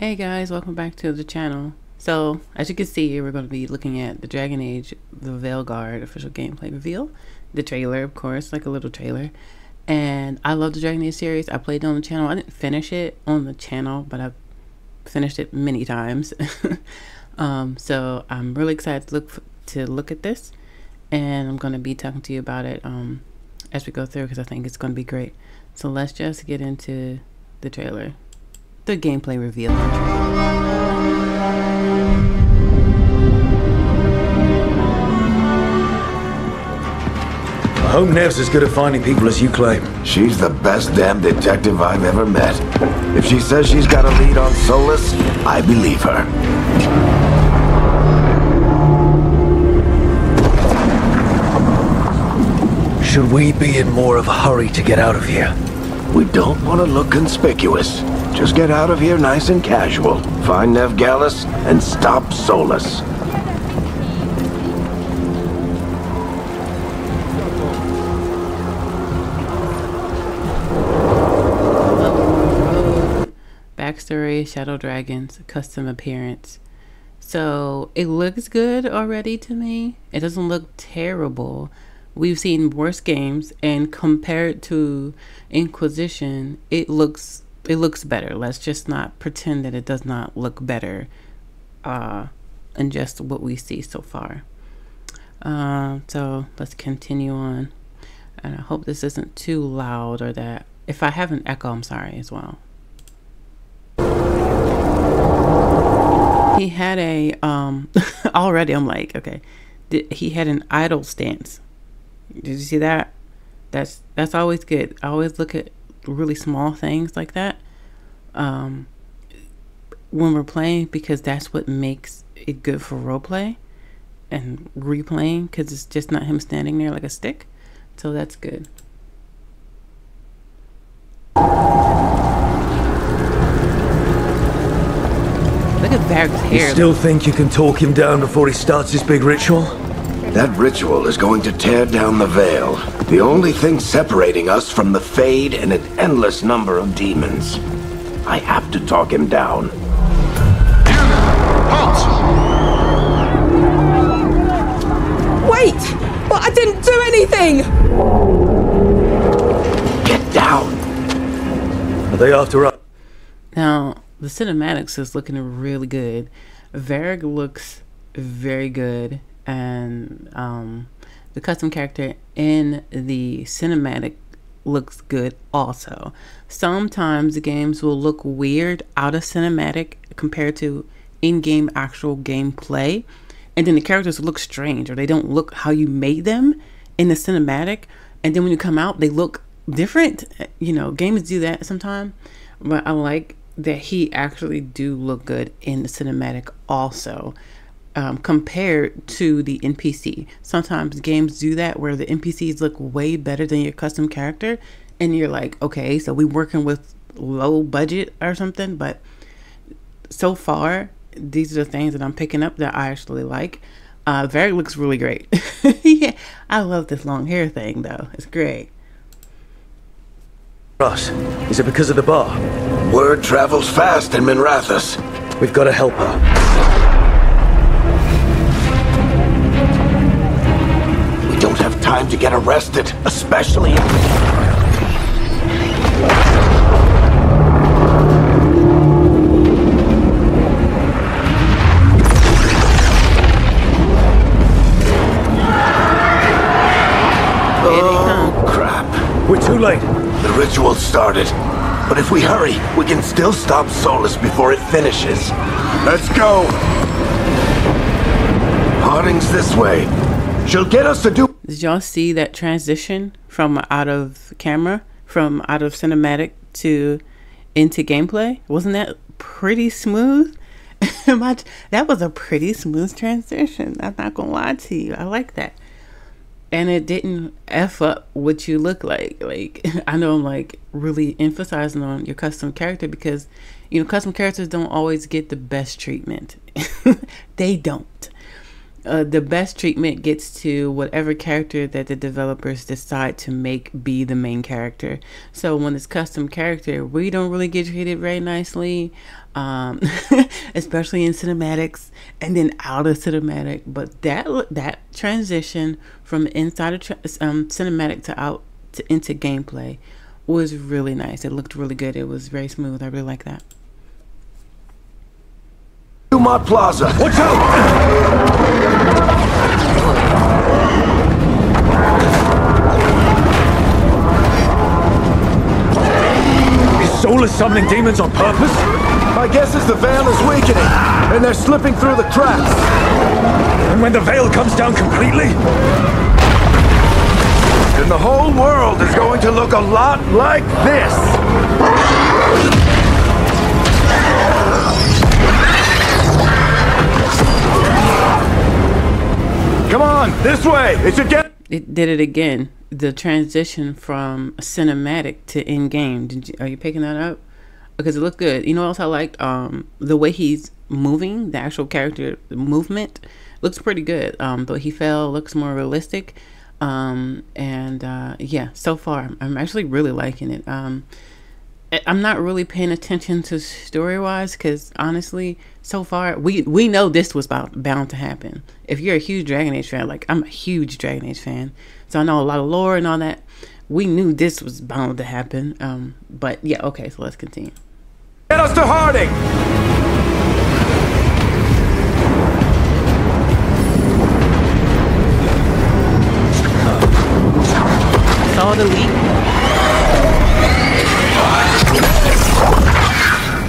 Hey guys, welcome back to the channel. So, as you can see, we're going to be looking at the Dragon Age, the VeilGuard official gameplay reveal. The trailer, of course, like a little trailer. And I love the Dragon Age series. I played it on the channel. I didn't finish it on the channel, but I've finished it many times. So I'm really excited to look at this. And I'm going to be talking to you about it as we go through, because I think it's going to be great. So let's just get into the trailer. The gameplay reveal. I hope Nev's as good at finding people as you claim. She's the best damn detective I've ever met. If she says she's got a lead on Solus, I believe her. Should we be in more of a hurry to get out of here? We don't want to look conspicuous. Just get out of here nice and casual. Find Nev Gallus and stop Solus. Backstory, Shadow Dragons, custom appearance. So it looks good already to me. It doesn't look terrible. We've seen worse games, and compared to Inquisition, it looks better. Let's just not pretend that it does not look better in just what we see so far. So let's continue on. And I hope this isn't too loud, or that if I have an echo, I'm sorry as well. He had a already I'm like, okay, he had an idle stance. Did you see that? That's always good. I always look at really small things like that when we're playing, because that's what makes it good for roleplay and replaying, because it's just not him standing there like a stick. So that's good. Look at Varg's hair. You still think you can talk him down before he starts his big ritual? That ritual is going to tear down the Veil. The only thing separating us from the Fade and an endless number of demons. I have to talk him down. Halt! Wait! But I didn't do anything! Get down! Are they after us? Now, the cinematics is looking really good. Varg looks very good, and the custom character in the cinematic looks good also. Sometimes the games will look weird out of cinematic compared to in-game actual gameplay, and then the characters look strange, or they don't look how you made them in the cinematic, and then when you come out they look different. You know, games do that sometimes, but I like that he actually do look good in the cinematic also, compared to the NPC. Sometimes games do that where the NPCs look way better than your custom character, and you're like, okay, so we working with low budget or something. But so far, these are the things that I'm picking up that I actually like. Varg looks really great. Yeah, I love this long hair thing though. It's great. Us? Is it because of the bar? Word travels fast in Minrathous. We've got to help her. We don't have time to get arrested, especially Oh, crap. We're too late. The ritual started. But if we hurry, we can still stop Solus before it finishes. Let's go! Harding's this way. She'll get us to do... Did y'all see that transition from out of camera, from out of cinematic to into gameplay? Wasn't that pretty smooth? That was a pretty smooth transition. I'm not gonna lie to you. I like that. And it didn't F up what you look like. Like, I know I'm like really emphasizing on your custom character, because, you know, custom characters don't always get the best treatment. They don't. the best treatment gets to whatever character that the developers decide to make be the main character. So when it's custom character, we don't really get treated very nicely, especially in cinematics and then out of cinematic. But that transition from inside of cinematic to out to into gameplay was really nice. It looked really good. It was very smooth. I really like that. Dumont Plaza. Watch out! Is Solus summoning demons on purpose? My guess is the veil is weakening, and they're slipping through the cracks. And when the veil comes down completely? Then the whole world is going to look a lot like this. Come on, this way! It should get... It did it again. The transition from cinematic to in-game. Are you picking that up? Because it looked good. You know what else I liked? The way he's moving, the actual character movement, looks pretty good. Though he fell, looks more realistic. Yeah, so far, I'm actually really liking it. I'm not really paying attention to story-wise because honestly, so far we know this was bound to happen. If you're a huge Dragon Age fan, like I'm a huge Dragon Age fan, so I know a lot of lore and all that. We knew this was bound to happen. But yeah, okay, so let's continue. Get us to Harding! Saw the leak.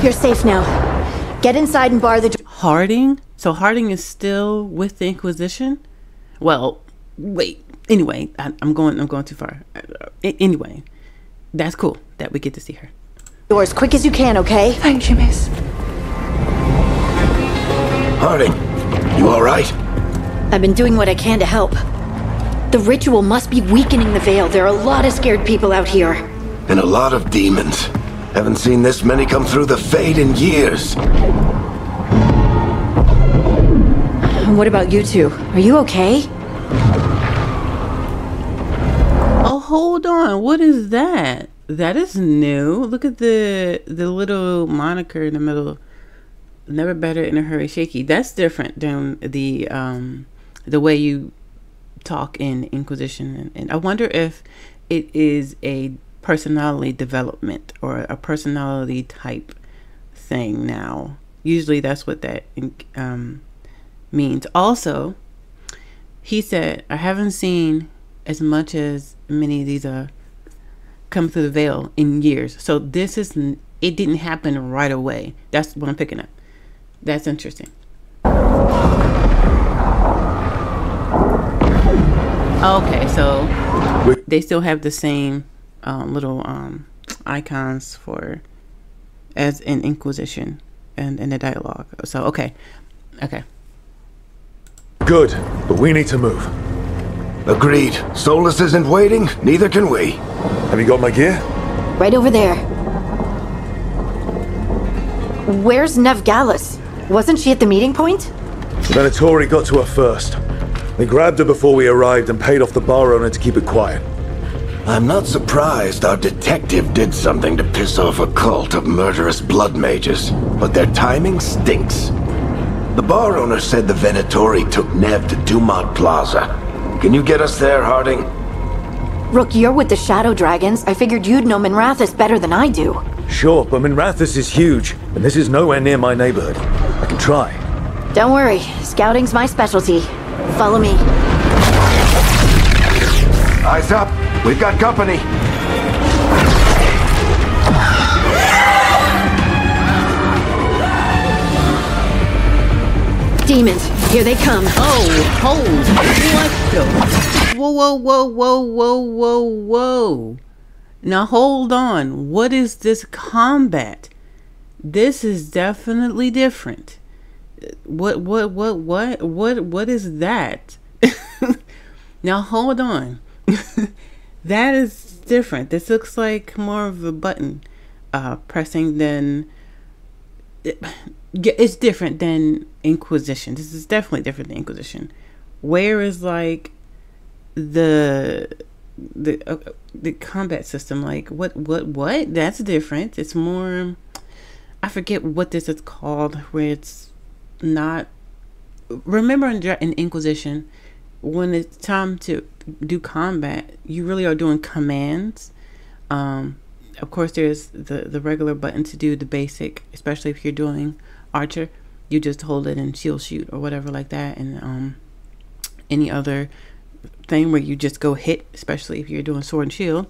You're safe now. Get inside and bar the door. Harding? So Harding is still with the Inquisition? Well, wait. Anyway, I'm going too far. Anyway, that's cool that we get to see her. Door as quick as you can, okay? Thank you, miss. Harding, you all right? I've been doing what I can to help. The ritual must be weakening the veil. There are a lot of scared people out here. And a lot of demons. Haven't seen this many come through the Fade in years. What about you two? Are you okay? Oh, hold on. What is that? That is new. Look at the little moniker in the middle. Never better in a hurry, shaky. That's different than the way you talk in Inquisition. And I wonder if it is a personality development or a personality type thing now. Usually that's what that means. Also, he said, I haven't seen as much as many of these come through the veil in years. So this is, it didn't happen right away. That's what I'm picking up. That's interesting. Okay, so they still have the same little icons for as in Inquisition and in the dialogue. So okay. Good, but we need to move. Agreed. Solus isn't waiting, neither can we. Have you got my gear? Right over there. Where's Nevgalis? Wasn't she at the meeting point? The Venatori got to her first. They grabbed her before we arrived and paid off the bar owner to keep it quiet. I'm not surprised our detective did something to piss off a cult of murderous blood mages, but their timing stinks. The bar owner said the Venatori took Nev to Dumont Plaza. Can you get us there, Harding? Rook, you're with the Shadow Dragons. I figured you'd know Minrathous better than I do. Sure, but Minrathous is huge, and this is nowhere near my neighborhood. I can try. Don't worry, scouting's my specialty. Follow me. Eyes up. We've got company. Demons, here they come. Oh, hold. What the? Whoa. Now hold on. What is this combat? This is definitely different. What is that? Now hold on. That is different. This looks like more of a button pressing than Yeah, it's different than Inquisition. This is definitely different than Inquisition. Where is like the combat system? Like what? That's different. It's more. I forget what this is called. Where it's not. Remember in Inquisition, when it's time to do combat, you really are doing commands. Of course, there's the regular button to do the basic, especially if you're doing Archer. You just hold it and shield shoot or whatever like that, and any other thing where you just go hit, especially if you're doing sword and shield.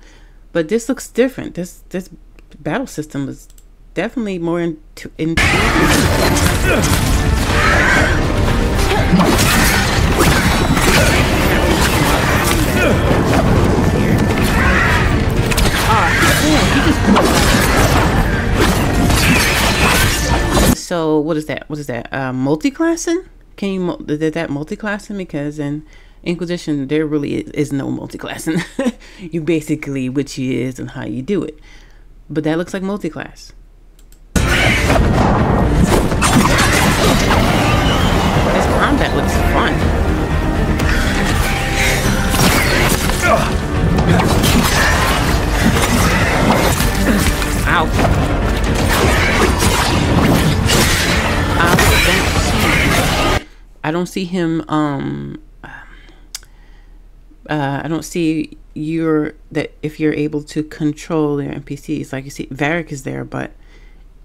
But this looks different. This battle system is definitely more intuitive. So what is that? Multi-classing? Did that multi-classing? Because in Inquisition there really is no multi-classing. You basically which he is and how you do it. But that looks like multi-class. This combat looks fun. Ow. I don't see him. I don't see that if you're able to control your NPCs. Like you see, Varric is there, but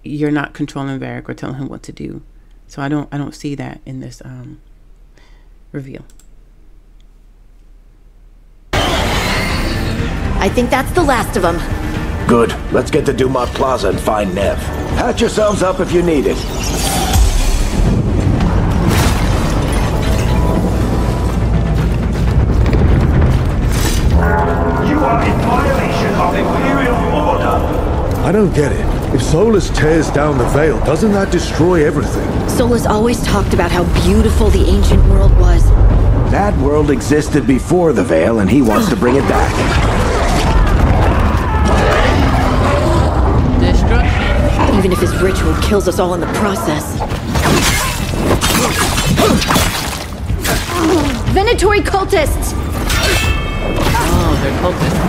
you're not controlling Varric or telling him what to do. So I don't see that in this reveal. I think that's the last of them. Good. Let's get to Dumont Plaza and find Nev. Patch yourselves up if you need it. You are in violation of Imperial order. I don't get it. If Solus tears down the Veil, doesn't that destroy everything? Solus always talked about how beautiful the ancient world was. That world existed before the Veil, and he wants to bring it back. Destruction. Even if his ritual kills us all in the process. Venatory cultists! Oh, they're cultists.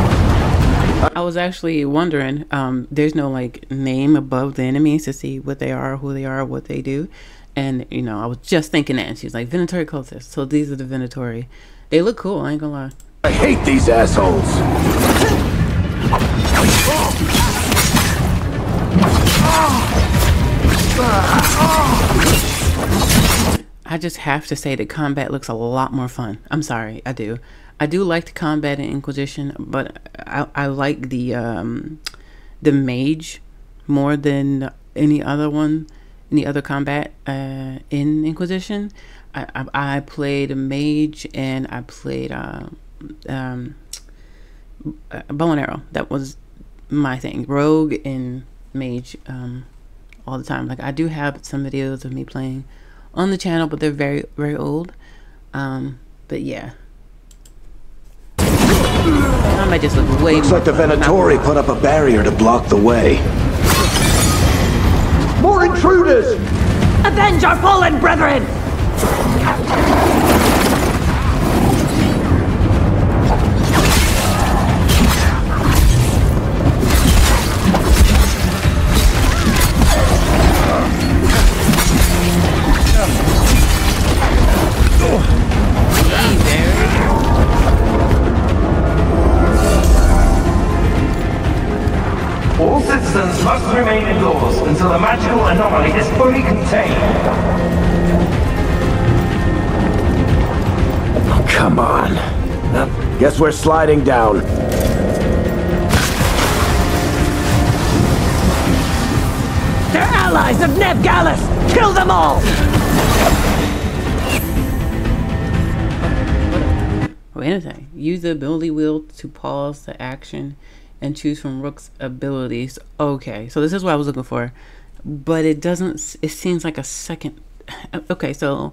I was actually wondering, there's no like name above the enemies to see what they are, who they are, what they do. And, you know, I was just thinking that. And she was like, Venatory cultists. So these are the Venatory. They look cool, I ain't gonna lie. I hate these assholes. I just have to say that combat looks a lot more fun. I'm sorry, I do. I do like the combat in Inquisition, but I like the mage more than any other one, any other combat in Inquisition. I played a mage and I played bow and arrow. That was my thing. Rogue and mage all the time. Like I do have some videos of me playing on the channel, but they're very, very old. But yeah. I might just look way Looks like the Venatori put up a barrier to block the way. More intruders! Avenge our fallen brethren! All citizens must remain indoors until the magical anomaly is fully contained. Oh, come on. Guess we're sliding down. They're allies of Neb Gallus! Kill them all! Wait a second. Use the ability wheel to pause the action and choose from Rook's abilities. Okay, so this is what I was looking for, but it doesn't. It seems like a second. Okay, so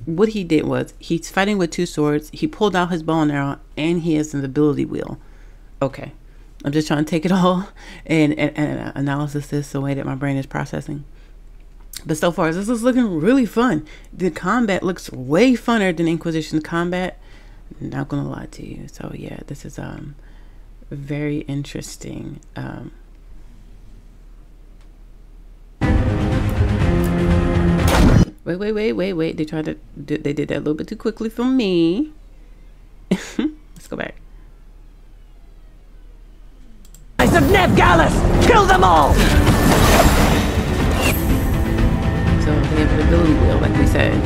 what he did was he's fighting with two swords. He pulled out his bow and arrow, and he has an ability wheel. Okay, I'm just trying to take it all and analysis this the way that my brain is processing. But so far, this is looking really fun. The combat looks way funner than Inquisition combat. Not gonna lie to you. So yeah, this is very interesting. Wait. They did that a little bit too quickly for me. Let's go back. Eyes of Neb Gallus! Kill them all! So they have an ability wheel, like we said.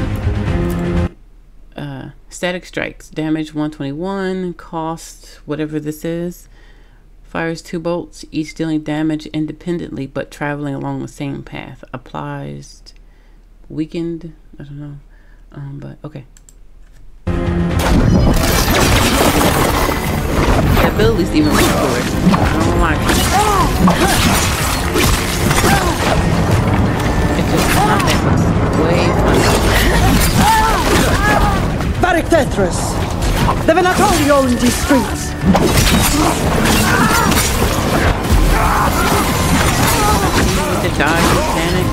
Static strikes, damage 121, cost whatever this is. Fires 2 bolts, each dealing damage independently but traveling along the same path. Applies weakened, I don't know, but okay. The abilities even worse. I don't like it. It's just combat looks way fun. Barik Tetris! The Venatori own these streets! The dodge and panic.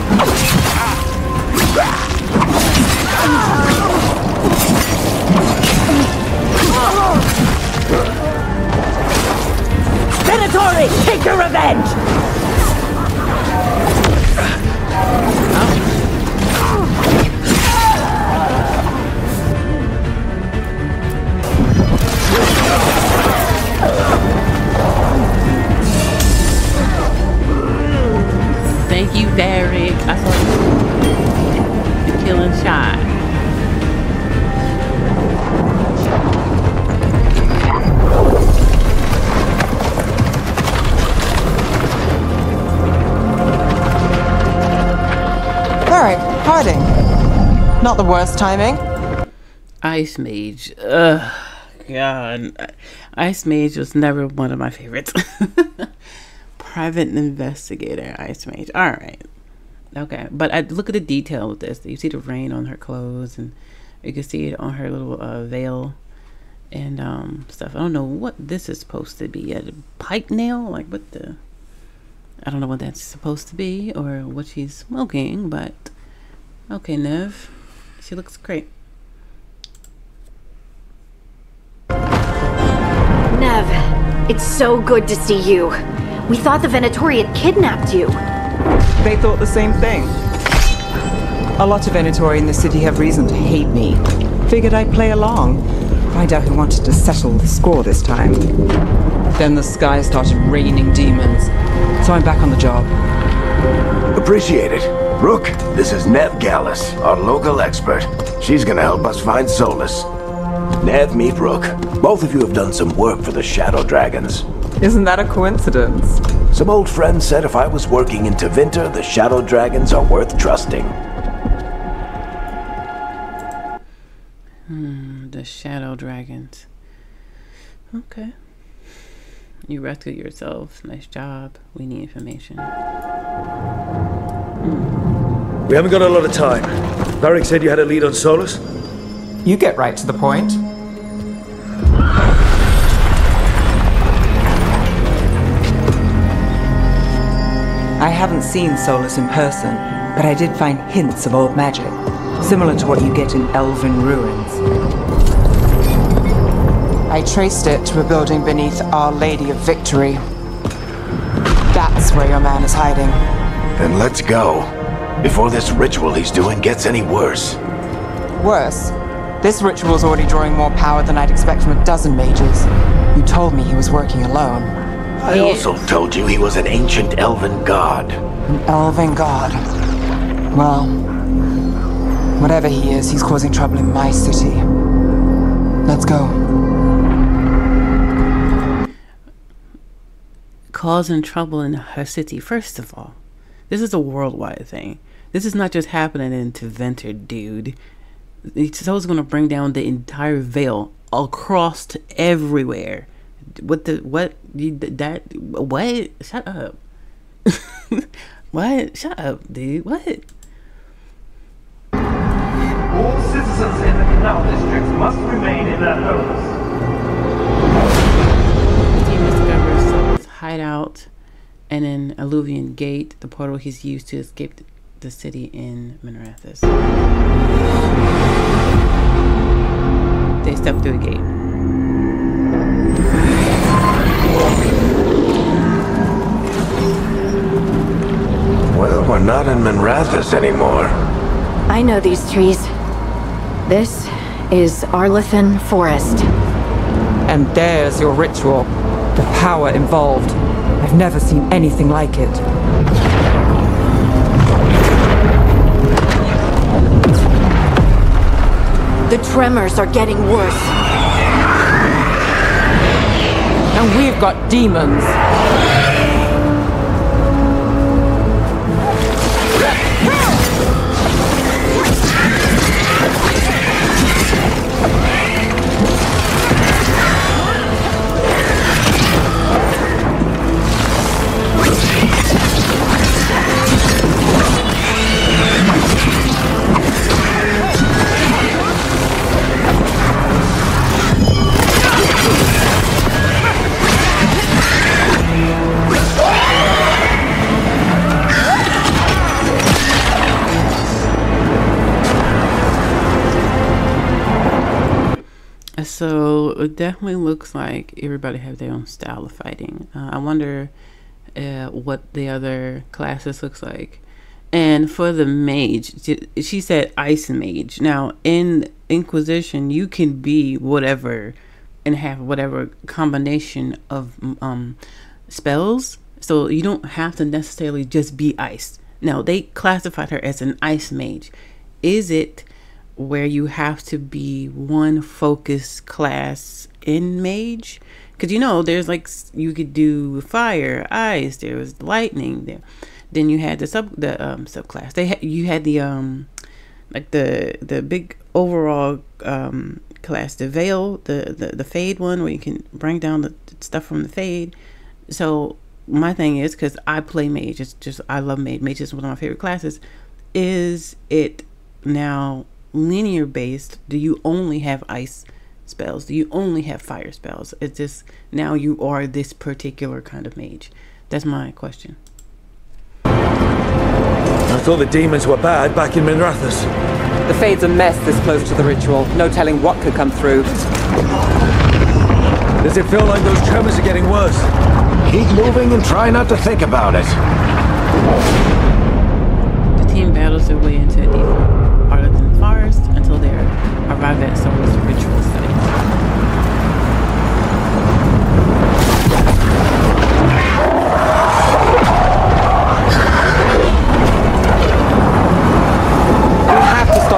Venatori, take your revenge! Thank you, Derek. I saw the killing shot. Derek, hiding. Not the worst timing. Ice Mage. Ugh, God. Ice Mage was never one of my favorites. Private investigator, Ice Mage. All right. Okay. But I look at the detail of this. You see the rain on her clothes, and you can see it on her little veil and stuff. I don't know what this is supposed to be. A pipe nail? Like what the... I don't know what that's supposed to be or what she's smoking, but okay, Nev. She looks great. Nev, it's so good to see you. We thought the Venatori had kidnapped you. They thought the same thing. A lot of Venatori in the city have reason to hate me. Figured I'd play along. Find out who wanted to settle the score this time. Then the sky started raining demons. So I'm back on the job. Appreciate it. Rook, this is Neb Gallus, our local expert. She's gonna help us find Solus. Nev, meet Rook. Both of you have done some work for the Shadow Dragons. Isn't that a coincidence? Some old friends said if I was working in Tevinter, the Shadow Dragons are worth trusting. The Shadow Dragons. Okay. You rescued yourself. Nice job. We need information. We haven't got a lot of time. Varric said you had a lead on Solus? You get right to the point. I haven't seen Solus in person, but I did find hints of old magic, similar to what you get in elven ruins. I traced it to a building beneath Our Lady of Victory. That's where your man is hiding. Then let's go, before this ritual he's doing gets any worse. Worse? This ritual's already drawing more power than I'd expect from a dozen mages. You told me he was working alone. I also told you he was an ancient elven god. An elven god. Well, whatever he is, he's causing trouble in my city. Let's go. Causing trouble in her city. First of all, this is a worldwide thing. This is not just happening in Tevinter, dude. It's always going to bring down the entire Veil across to everywhere. What? Shut up. What? Shut up, dude. What? All citizens in the canal districts must remain in their homes. The team discovers Solus' hideout and in Alluvian Gate, the portal he's used to escape the city in Minrathous. They step through a gate. Well, we're not in Minrathous anymore. I know these trees. This is Arlethan Forest. And there's your ritual. The power involved. I've never seen anything like it. The tremors are getting worse. And we've got demons. So it definitely looks like everybody have their own style of fighting. I wonder what the other classes looks like. And for the mage, she said ice mage. Now in Inquisition, you can be whatever and have whatever combination of spells. So you don't have to necessarily just be ice. Now they classified her as an ice mage. Is it where you have to be one focus class in mage? Because you know there's like, you could do fire, ice, there was lightning there, then you had the subclass, you had the like the big overall class, the veil, the fade one, where you can bring down the stuff from the fade. So my thing is, because I play mage, it's just, I love mage. Mage is one of my favorite classes. Is it now linear based? Do you only have ice spells? Do you only have fire spells? It's just now you are this particular kind of mage. That's my question. I thought the demons were bad back in Minrathous. The Fade's a mess this close to the ritual. No telling what could come through. Does it feel like those tremors are getting worse? Keep moving and try not to think about it. The team battles their way into a deep Arlethan Forest until they arrive at Soul's ritual site.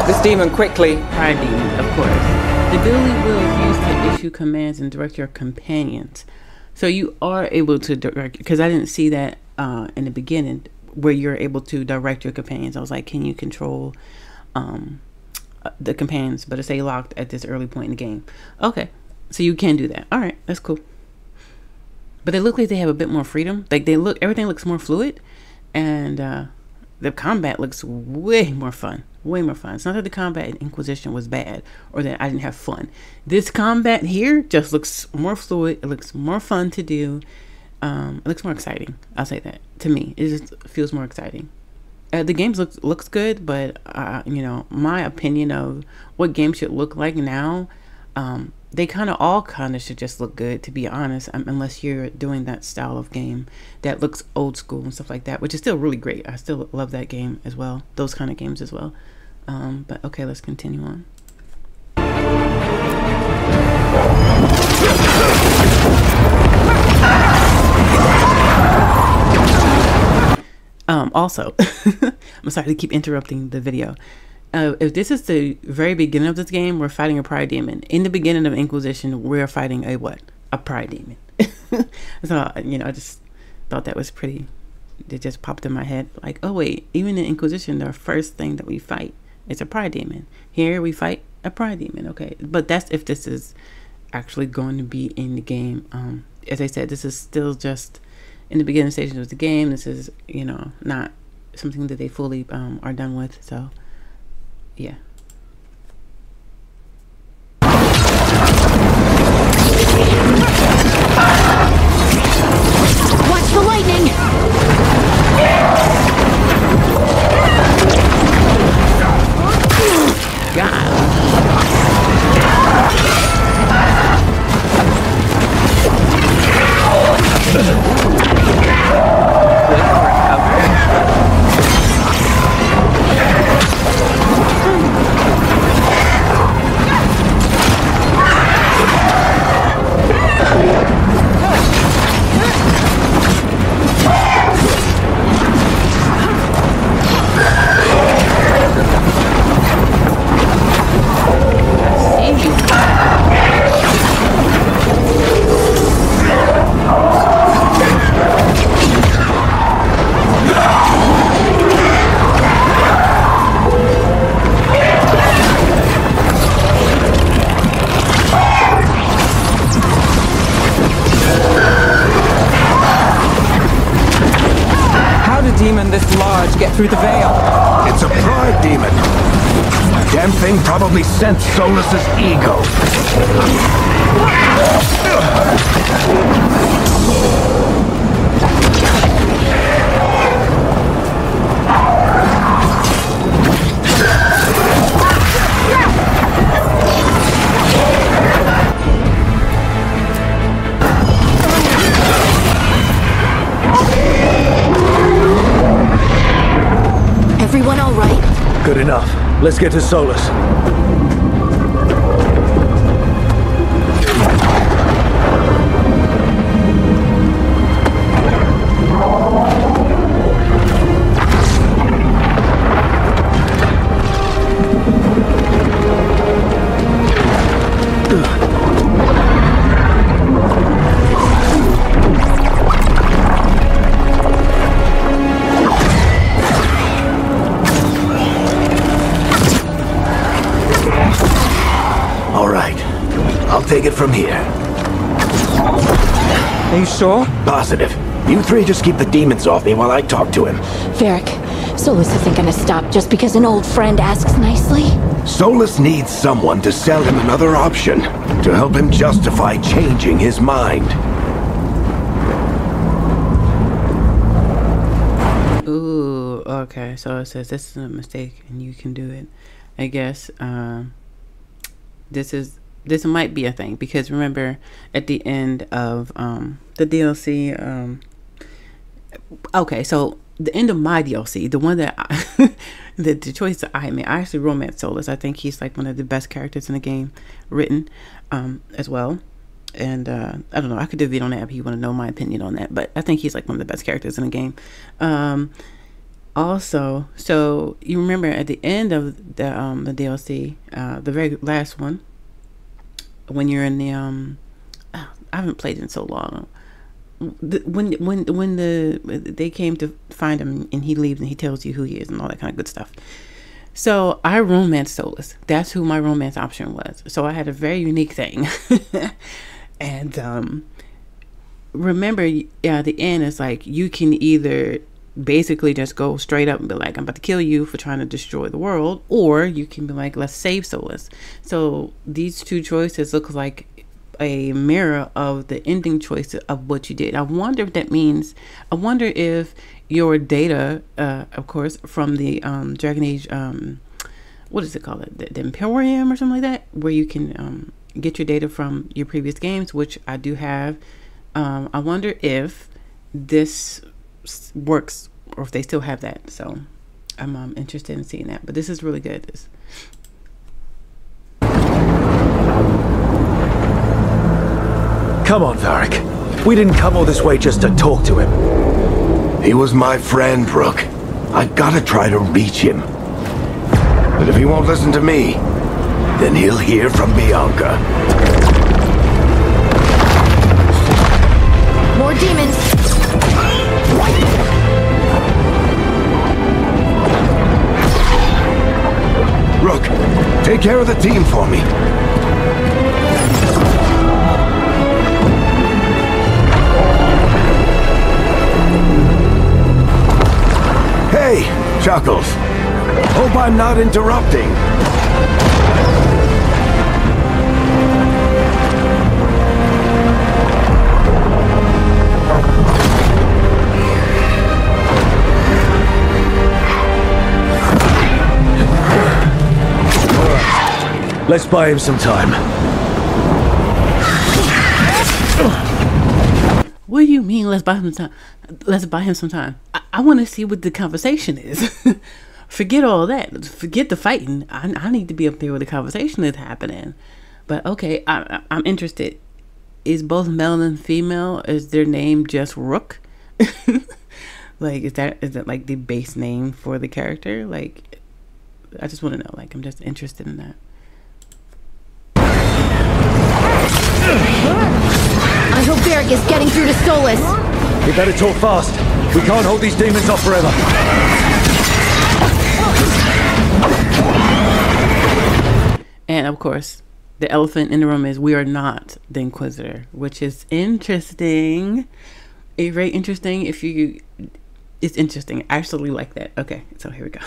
This demon quickly. Pride demon, of course. The ability will is used to issue commands and direct your companions. So you are able to direct, because I didn't see that in the beginning, where you're able to direct your companions. I was like, can you control the companions, but it's a locked at this early point in the game. Okay, so you can do that. All right, that's cool. But they look like they have a bit more freedom. Like everything looks more fluid, and the combat looks way more fun. Way more fun. It's not that the combat in Inquisition was bad or that I didn't have fun. This combat here just looks more fluid. It looks more fun to do. It looks more exciting. I'll say that. To me, it just feels more exciting. The game looks good, but you know, my opinion of what games should look like now, they all should just look good, to be honest, unless you're doing that style of game that looks old school and stuff like that, which is still really great. I still love that game as well, those kind of games as well. But okay, let's continue on. Also, I'm sorry to keep interrupting the video. If this is the very beginning of this game, we're fighting a pride demon. In the beginning of Inquisition, we're fighting a what? A pride demon. So, you know, I just thought that was pretty. It just popped in my head. Like, oh wait, even in Inquisition, the first thing that we fight is a pride demon. Here we fight a pride demon. Okay, but that's if this is actually going to be in the game. As I said, this is still just in the beginning stages of the game. This is, you know, not something that they fully are done with. So yeah. Watch the lightning! through the veil. It's a pride demon. Damn thing probably sensed Solus's ego. Everyone all right? Good enough. Let's get to Solus. Take it from here. Are you sure? Positive. You three just keep the demons off me while I talk to him. Varric, Solus isn't gonna stop just because an old friend asks nicely. Solus needs someone to sell him another option, to help him justify changing his mind. Ooh, okay. So it says this is a mistake and you can do it. I guess this might be a thing, because remember at the end of the DLC, okay, so the end of my DLC, the one that the choice that I made, I actually romanced Solus. I think he's like one of the best characters in the game written as well. And I don't know, I could do a video on that if you want to know my opinion on that, but I think he's like one of the best characters in the game. Also, so you remember at the end of the DLC, the very last one, when you're in the I haven't played in so long. When they came to find him and he leaves and he tells you who he is and all that kind of good stuff. So I romanced Solus. That's who my romance option was. So I had a very unique thing. And remember, yeah, the end is like you can either basically just go straight up and be like, I'm about to kill you for trying to destroy the world, or you can be like, let's save Solus. So these two choices look like a mirror of the ending choice of what you did. I wonder if that means, I wonder if your data, of course, from the Dragon Age, what is it called? The Emporium or something like that, where you can get your data from your previous games, which I do have. I wonder if this works or if they still have that. So I'm interested in seeing that. But this is really good. Come on, Varric. We didn't come all this way just to talk to him. He was my friend, Rook. I gotta try to reach him. But if he won't listen to me, then he'll hear from Bianca. More demons! Rook, take care of the team for me. Hey, Chuckles. Hope I'm not interrupting. Let's buy him some time. What do you mean, let's buy him some time? Let's buy him some time. I want to see what the conversation is. Forget all that. Forget the fighting. I need to be up there where the conversation is happening. But okay, I'm interested. Is both male and female, is their name just Rook? Like, is that like the base name for the character? Like, I just want to know. Like, I'm just interested in that. I hope Varric is getting through to Solus. We better talk fast. We can't hold these demons off forever. And of course, the elephant in the room is we are not the Inquisitor, which is interesting. Very interesting. If you it's interesting. I actually like that. Okay, so here we go.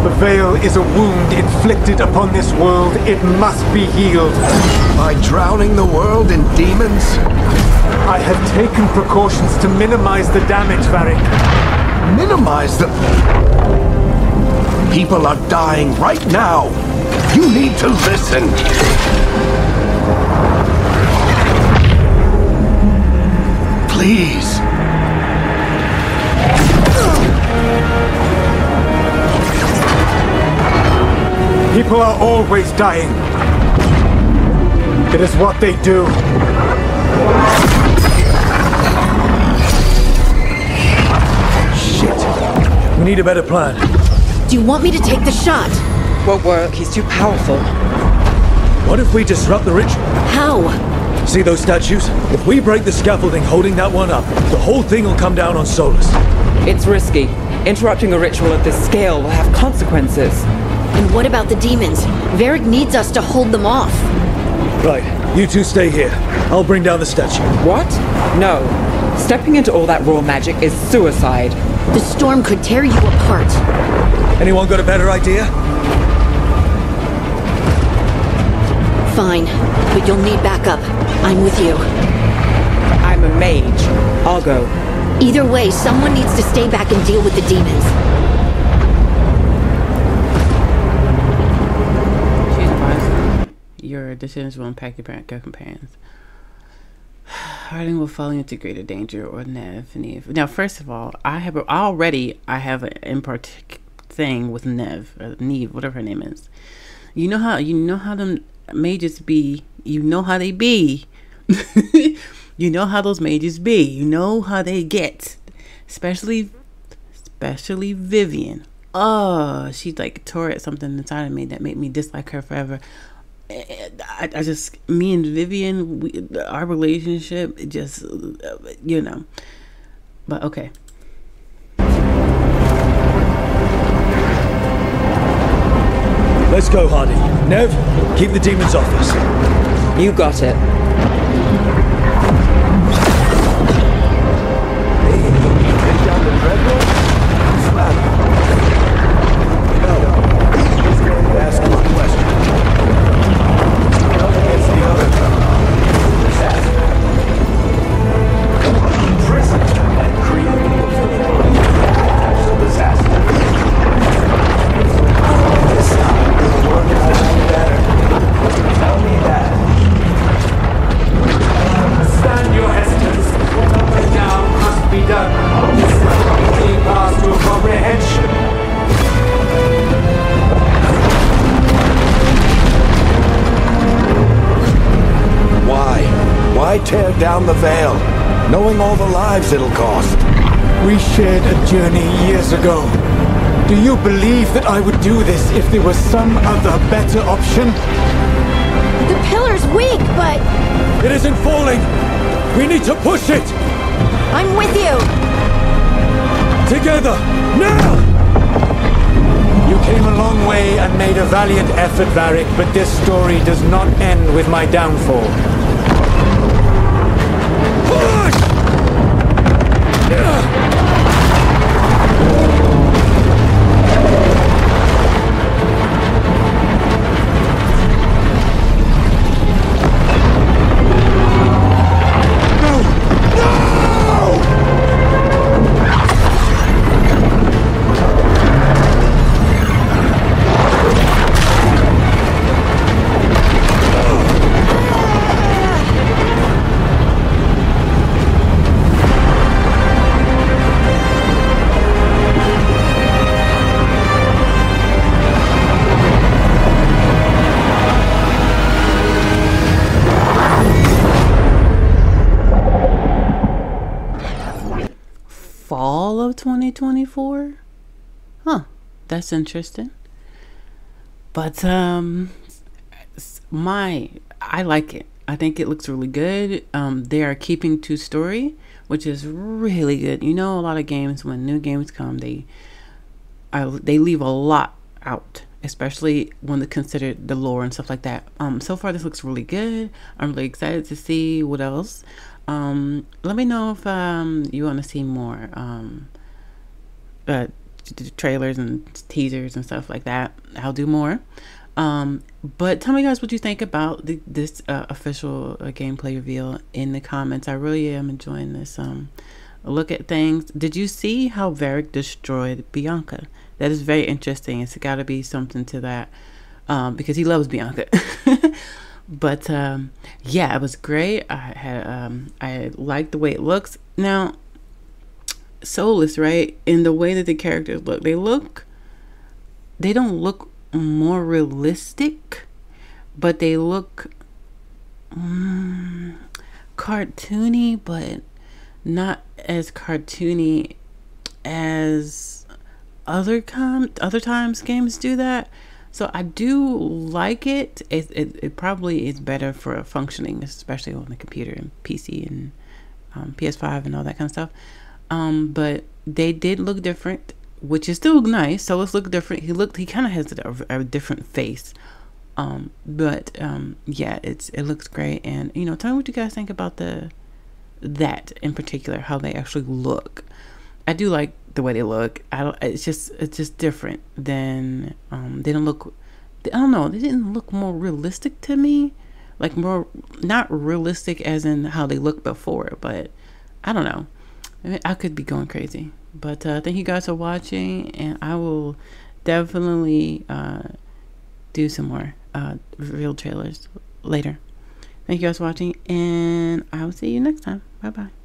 The veil is a wound inflicted upon this world. It must be healed. By drowning the world in demons? I have taken precautions to minimize the damage, Varric. Minimize the... People are dying right now. You need to listen. Please. People are always dying. It is what they do. Shit. We need a better plan. Do you want me to take the shot? Won't work. He's too powerful. What if we disrupt the ritual? How? See those statues? If we break the scaffolding holding that one up, the whole thing will come down on Solus. It's risky. Interrupting a ritual of this scale will have consequences. And what about the demons? Varric needs us to hold them off. Right, you two stay here. I'll bring down the statue. What? No. Stepping into all that raw magic is suicide. The storm could tear you apart. Anyone got a better idea? Fine, but you'll need backup. I'm with you. I'm a mage. I'll go. Either way, someone needs to stay back and deal with the demons. Your decisions will impact your companions. Harding will fall into greater danger, or Neve. Now, first of all, I have an impart thing with Neve, whatever her name is. You know how them mages be. You know how they be. You know how those mages be. You know how they get, especially Vivian. Oh, she like tore at something inside of me that made me dislike her forever. I just, me and Vivian, our relationship, just, but okay. Let's go, Hardy. Nev, keep the demons off us. You got it. Why tear down the veil, knowing all the lives it'll cost? We shared a journey years ago. Do you believe that I would do this if there was some other better option? The pillar's weak, but... It isn't falling! We need to push it! I'm with you! Together! Now! You came a long way and made a valiant effort, Varric, but this story does not end with my downfall. Push! Fall of 2024? Huh, that's interesting. But I like it. I think it looks really good. They are keeping to story, which is really good. You know, a lot of games, when new games come, they leave a lot out, especially when they consider the lore and stuff like that. So far this looks really good. I'm really excited to see what else. Let me know if you want to see more trailers and teasers and stuff like that. I'll do more. But tell me guys what you think about this official gameplay reveal in the comments. I really am enjoying this look at things. Did you see how Varric destroyed Bianca? That is very interesting. It's got to be something to that, because he loves Bianca. But yeah, it was great. I like the way it looks. Now, Soulless, right? In the way that the characters look, they don't look more realistic, but they look cartoony, but not as cartoony as other times games do that. So I do like it. It probably is better for functioning, especially on the computer and PC and PS5 and all that kind of stuff. But they did look different, which is still nice. So let's look different. He kind of has a different face. But yeah, it looks great. And you know, tell me what you guys think about that in particular, how they actually look. I do like the way they look. It's just different than they don't look. I don't know. They didn't look more realistic to me. Like more, not realistic as in how they looked before, but I don't know. I could be going crazy. But thank you guys for watching, and I will definitely do some more real trailers later. Thank you guys for watching, and I will see you next time. Bye bye.